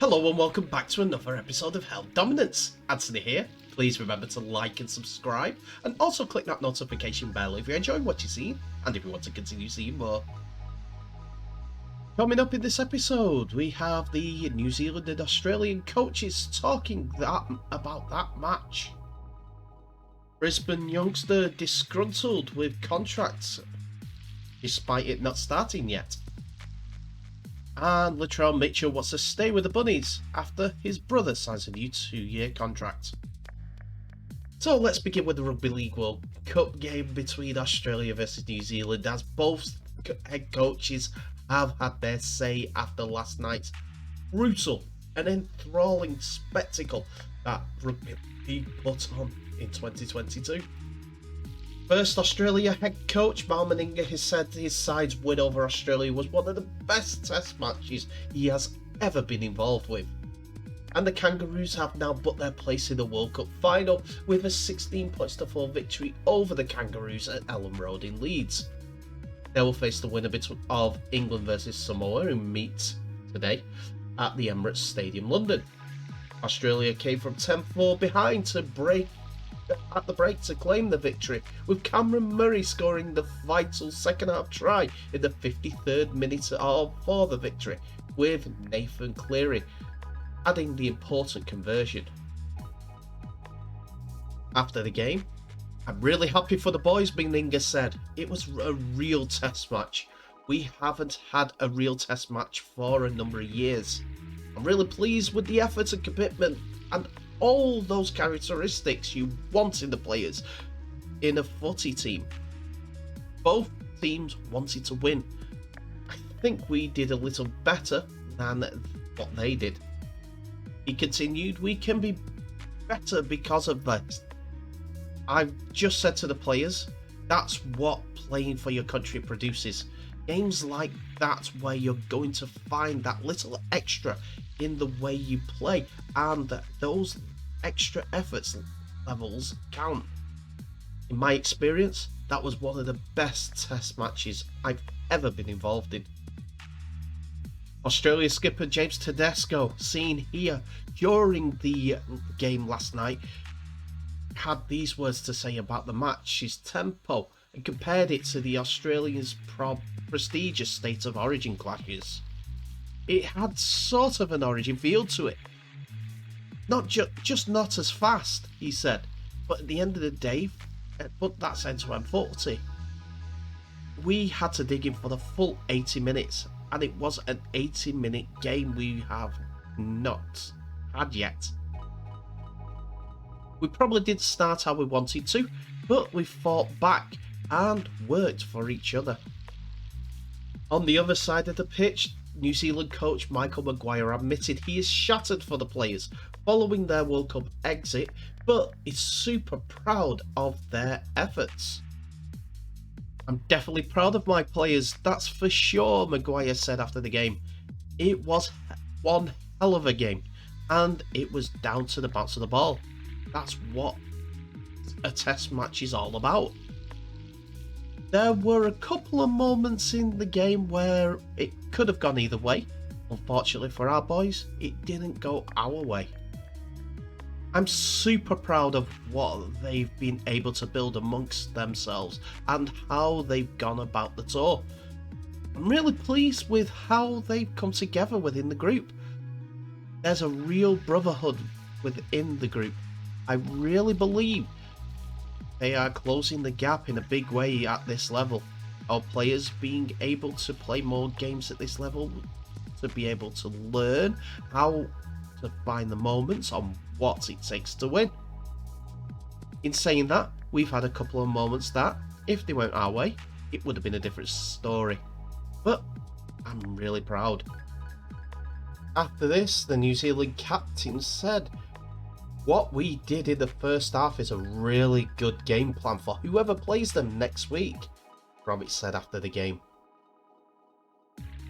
Hello and welcome back to another episode of Hell Dominance. Anthony here. Please remember to like and subscribe, and also click that notification bell if you enjoy what you see and if you want to continue seeing more. Coming up in this episode, we have the New Zealand and Australian coaches talking about that match. Brisbane Youngster disgruntled with contracts, despite it not starting yet. And Latrell Mitchell wants to stay with the Bunnies after his brother signs a new 2-year contract. So let's begin with the Rugby League World Cup game between Australia versus New Zealand, as both head coaches have had their say after last night's brutal and enthralling spectacle that Rugby League put on in 2022. First, Australia head coach Meninga has said his side's win over Australia was one of the best test matches he has ever been involved with. And the Kangaroos have now put their place in the World Cup final with a 16-4 victory over the Kangaroos at Ellen Road in Leeds. They will face the winner of England versus Samoa, who meet today at the Emirates Stadium, London. Australia came from 10-4 behind at the break to claim the victory, with Cameron Murray scoring the vital second half try in the 53rd minute for the victory, with Nathan Cleary adding the important conversion. After the game, "I'm really happy for the boys," Meninga said. "It was a real test match. We haven't had a real test match for a number of years. I'm really pleased with the effort and commitment and all those characteristics you want in the players in a footy team. Both teams wanted to win. I think we did a little better than what they did." He continued, "We can be better because of that. I've just said to the players, that's what playing for your country produces. Games like that's where you're going to find that little extra in the way you play, and those extra efforts levels count. In my experience, that was one of the best test matches I've ever been involved in." Australia skipper James Tedesco, seen here during the game last night, had these words to say about the match's tempo and compared it to the Australians' prestigious State of Origin clashes. "It had sort of an Origin feel to it. Not just not as fast," he said, "but at the end of the day, but that's end-to-end footy. We had to dig in for the full 80 minutes, and it was an 80-minute game we have not had yet. We probably didn't start how we wanted to, but we fought back and worked for each other." On the other side of the pitch, New Zealand coach Maguire admitted he is shattered for the players following their World Cup exit, but is super proud of their efforts. "I'm definitely proud of my players, that's for sure," Maguire said after the game. "It was one hell of a game, and it was down to the bounce of the ball. That's what a test match is all about." There were a couple of moments in the game where it could have gone either way. Unfortunately for our boys, it didn't go our way. "I'm super proud of what they've been able to build amongst themselves and how they've gone about the tour. I'm really pleased with how they've come together within the group. There's a real brotherhood within the group. I really believe they are closing the gap in a big way at this level. Our players being able to play more games at this level, to be able to learn how to find the moments on what it takes to win. In saying that, we've had a couple of moments that, if they went our way, it would have been a different story. But I'm really proud." After this, the New Zealand captain said, "What we did in the first half is a really good game plan for whoever plays them next week," Robbie said after the game.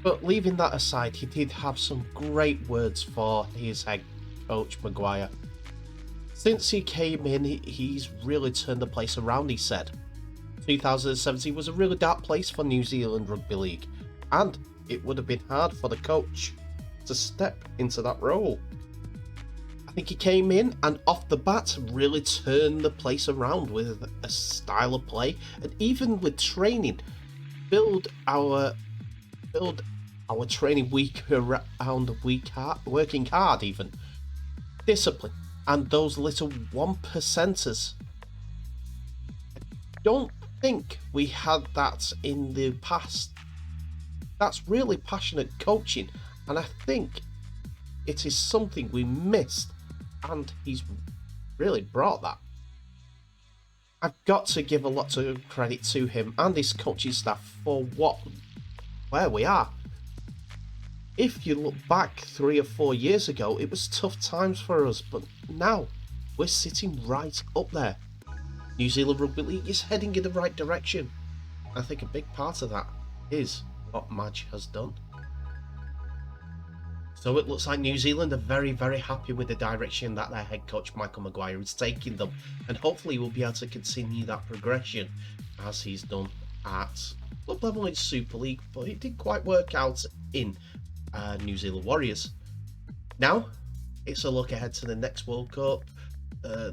But leaving that aside, he did have some great words for his head coach Maguire. "Since he came in, he's really turned the place around," he said. 2017 was a really dark place for New Zealand Rugby League, and it would have been hard for the coach to step into that role. I think he came in and off the bat really turned the place around with a style of play, and even with training, build our training week around working hard, even discipline, and those little 1%ers. I don't think we had that in the past. That's really passionate coaching, and I think it is something we missed, and he's really brought that. I've got to give a lot of credit to him and his coaching staff for where we are. If you look back 3 or 4 years ago, it was tough times for us, but now we're sitting right up there. New Zealand Rugby League is heading in the right direction. I think a big part of that is what Madge has done. So it looks like New Zealand are very, very happy with the direction that their head coach Michael Maguire is taking them, and hopefully we'll be able to continue that progression as he's done at club level in Super League, but it didn't quite work out in New Zealand Warriors. Now it's a look ahead to the next World Cup,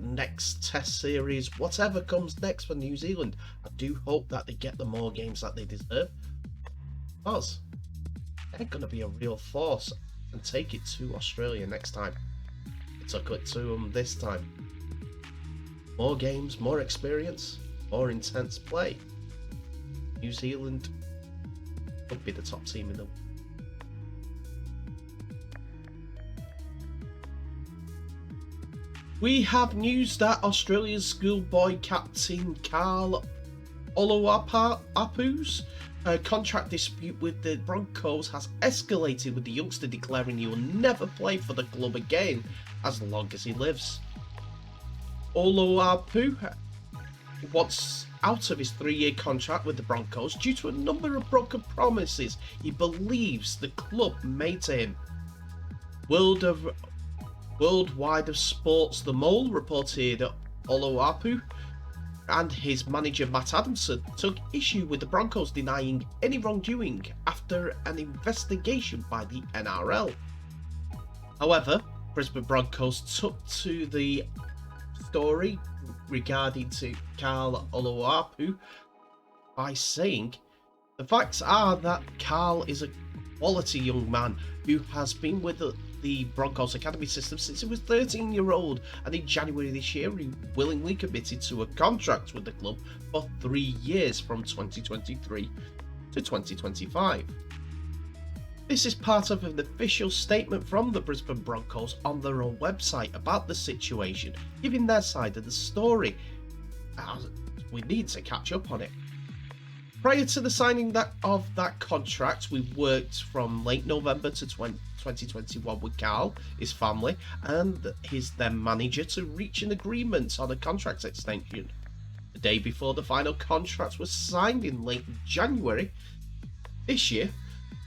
next Test series, whatever comes next for New Zealand. I do hope that they get the more games that they deserve, because they're going to be a real force and take it to Australia next time. It took it to them this time. More games, more experience, more intense play. New Zealand could be the top team in the world. We have news that Australia's schoolboy captain Karl Oloapu's contract dispute with the Broncos has escalated, with the youngster declaring he will never play for the club again as long as he lives. Oloapu wants out of his 3-year contract with the Broncos due to a number of broken promises he believes the club made to him. Worldwide of Sports The Mole reported Oloapu and his manager Matt Adamson took issue with the Broncos denying any wrongdoing after an investigation by the NRL. However, Brisbane Broncos took to the story regarding to Karl Oloapu by saying, "The facts are that Karl is a quality young man who has been with the Broncos academy system since he was 13-year-old, and in January this year he willingly committed to a contract with the club for 3 years from 2023 to 2025. This is part of an official statement from the Brisbane Broncos on their own website about the situation, giving their side of the story, as we need to catch up on it. Prior to the signing of that contract, we worked from late November to 2021 with Karl, his family, and his then manager to reach an agreement on a contract extension. The day before the final contract was signed in late January this year,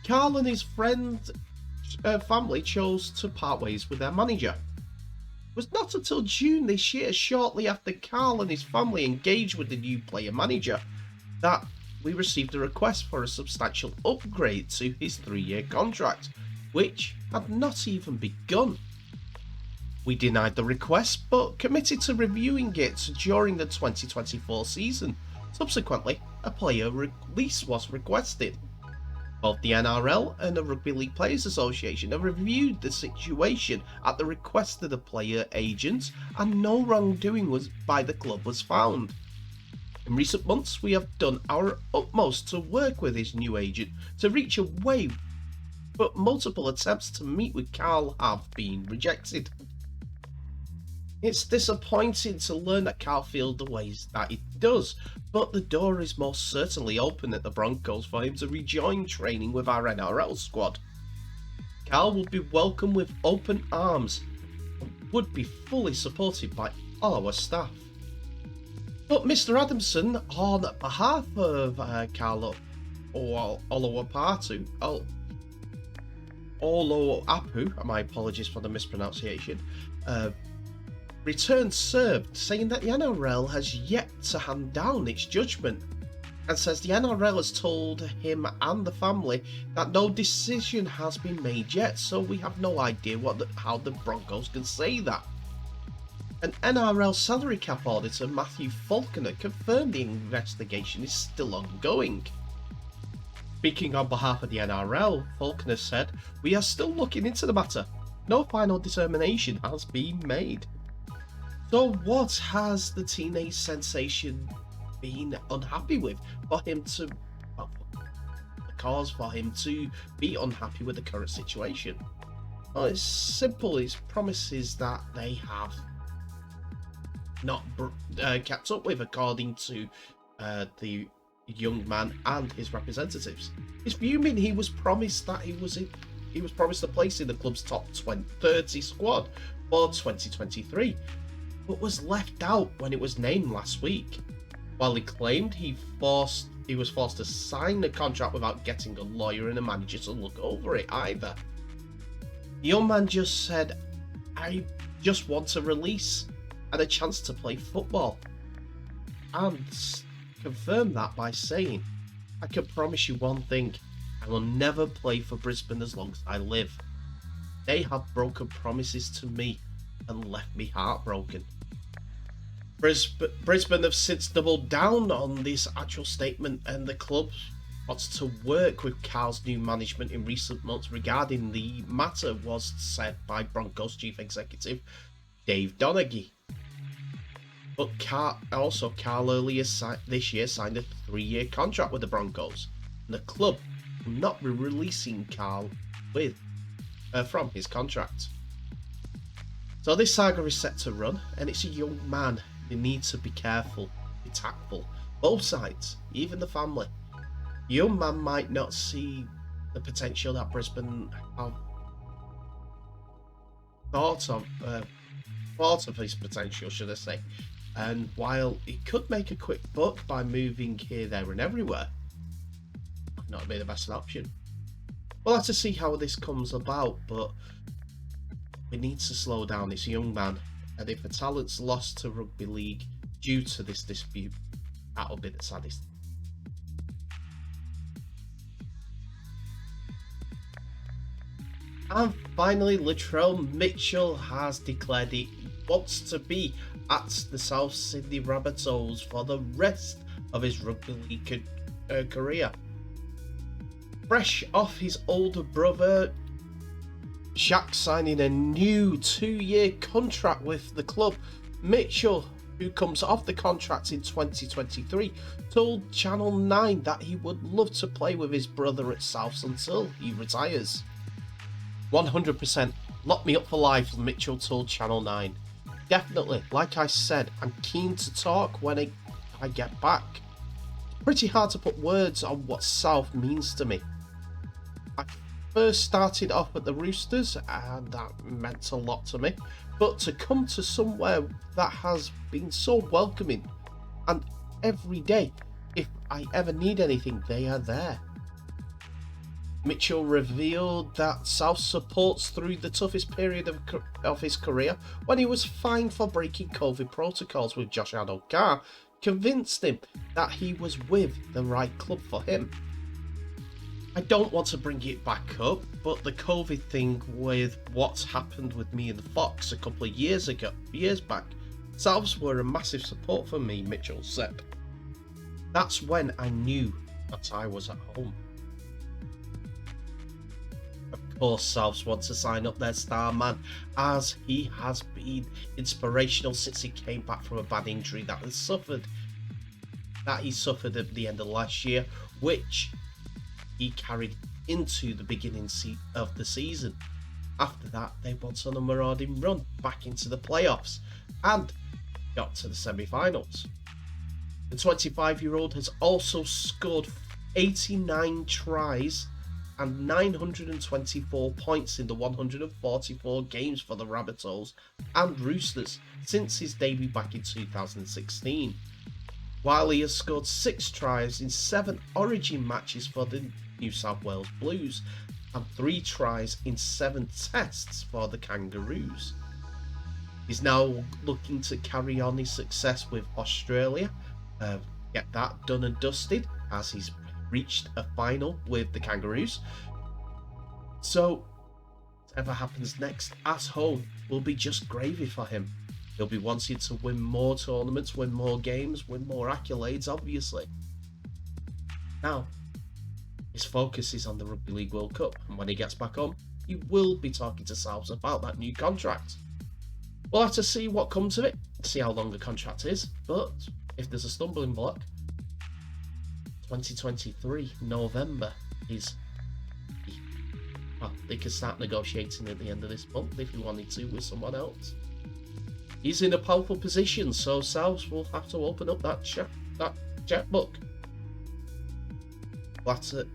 Karl and his family chose to part ways with their manager. It was not until June this year, shortly after Karl and his family engaged with the new player manager, that we received a request for a substantial upgrade to his 3-year contract, which had not even begun. We denied the request, but committed to reviewing it during the 2024 season. Subsequently, a player release was requested. Both the NRL and the Rugby League Players Association have reviewed the situation at the request of the player agent, and no wrongdoing by the club was found. In recent months, we have done our utmost to work with his new agent to reach a way, but multiple attempts to meet with Karl have been rejected. It's disappointing to learn that Karl feels the ways that he does, but the door is most certainly open at the Broncos for him to rejoin training with our NRL squad. Karl would be welcomed with open arms and would be fully supported by all our staff. But Mr. Adamson, on behalf of Karl Oloapu, my apologies for the mispronunciation, returned served, saying that the NRL has yet to hand down its judgment and says the NRL has told him and the family that no decision has been made yet, so we have no idea how the Broncos can say that. An NRL salary cap auditor, Matthew Falconer, confirmed the investigation is still ongoing. Speaking on behalf of the NRL, Falconer said, "We are still looking into the matter. No final determination has been made." So what has the teenage sensation been unhappy with for him to... well, the cause for him to be unhappy with the current situation? Well, it's simple. His promises that they have not kept up with, according to the young man and his representatives. It's fuming. He was promised that he was promised a place in the club's top 30 squad for 2023, but was left out when it was named last week. While he claimed he was forced to sign the contract without getting a lawyer and a manager to look over it either. The young man just said, "I just want a release and a chance to play football," and confirmed that by saying, "I can promise you one thing, I will never play for Brisbane as long as I live. They have broken promises to me and left me heartbroken." Brisbane have since doubled down on this actual statement, and the club wants to work with Karl's new management in recent months regarding the matter, was said by Broncos chief executive Dave Donaghy. But Karl earlier this year signed a 3-year contract with the Broncos, and the club will not be releasing Karl from his contract. So this saga is set to run, and it's a young man who needs to be careful, be tactful. Both sides, even the family. The young man might not see the potential that Brisbane have thought of his potential, should I say. And while he could make a quick buck by moving here, there and everywhere, might not be the best option. We'll have to see how this comes about, but we need to slow down this young man, and if a talent's lost to rugby league due to this dispute, that'll be the saddest. And finally, Latrell Mitchell has declared he wants to be at the South Sydney Rabbitohs for the rest of his rugby league career. Fresh off his older brother Shaq signing a new 2-year contract with the club, Mitchell, who comes off the contract in 2023, told Channel 9 that he would love to play with his brother at Souths until he retires. 100%, lock me up for life, Mitchell told Channel 9. Definitely, like I said, I'm keen to talk when I get back. It's pretty hard to put words on what South means to me. I first started off at the Roosters, and that meant a lot to me, but to come to somewhere that has been so welcoming, and every day, if I ever need anything, they are there. Mitchell revealed that South supports through the toughest period of his career, when he was fined for breaking COVID protocols with Josh Adokar, convinced him that he was with the right club for him. I don't want to bring it back up, but the COVID thing with what's happened with me and the Fox a couple of years back, Souths were a massive support for me, Mitchell said. That's when I knew that I was at home. Of course, Souths want to sign up their star man, as he has been inspirational since he came back from a bad injury that he suffered at the end of last year, which he carried into the beginning of the season. After that, they went on a marauding run back into the playoffs and got to the semi-finals. The 25-year-old has also scored 89 tries and 924 points in the 144 games for the Rabbitohs and Roosters since his debut back in 2016. While he has scored 6 tries in 7 Origin matches for the New South Wales Blues and 3 tries in 7 tests for the Kangaroos. He's now looking to carry on his success with Australia, get that done and dusted, as he's reached a final with the Kangaroos. So whatever happens next at home will be just gravy for him. He'll be wanting to win more tournaments, win more games, win more accolades, obviously. Now, his focus is on the Rugby League World Cup, and when he gets back home, he will be talking to Souths about that new contract. We'll have to see what comes of it, see how long the contract is, but if there's a stumbling block, 2023 November is, well, they can start negotiating at the end of this month if he wanted to with someone else. He's in a powerful position, so Souths will have to open up that checkbook.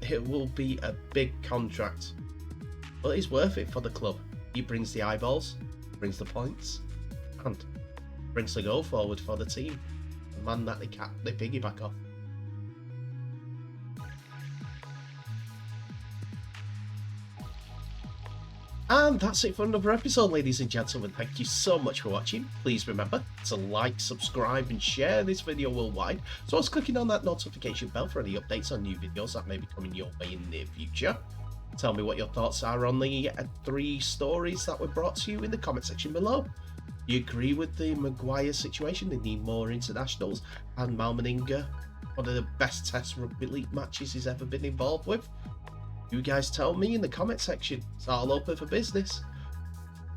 It will be a big contract, but it's worth it for the club. He brings the eyeballs, brings the points, and brings the go forward for the team. The man that they piggyback off. And that's it for another episode, ladies and gentlemen. Thank you so much for watching. Please remember to like, subscribe and share this video worldwide, as well as clicking on that notification bell for any updates on new videos that may be coming your way in the near future. Tell me what your thoughts are on the 3 stories that were brought to you in the comment section below. You agree with the Maguire situation? They need more internationals, and Meninga, one of the best Test Rugby League matches he's ever been involved with? You guys tell me in the comment section. It's all open for business.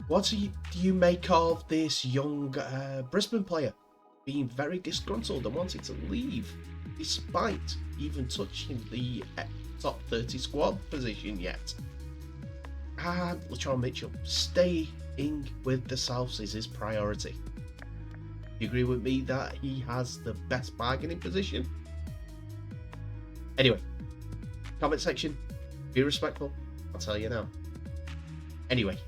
What do you make of this young Brisbane player being very disgruntled and wanting to leave, despite even touching the top 30 squad position yet? And Latrell Mitchell, staying with the Souths is his priority. You agree with me that he has the best bargaining position? Anyway, comment section. Be respectful, I'll tell you now. Anyway,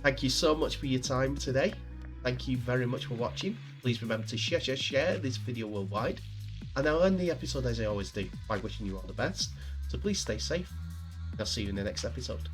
thank you so much for your time today. Thank you very much for watching. Please remember to share this video worldwide. And I'll end the episode as I always do by wishing you all the best. So please stay safe. I'll see you in the next episode.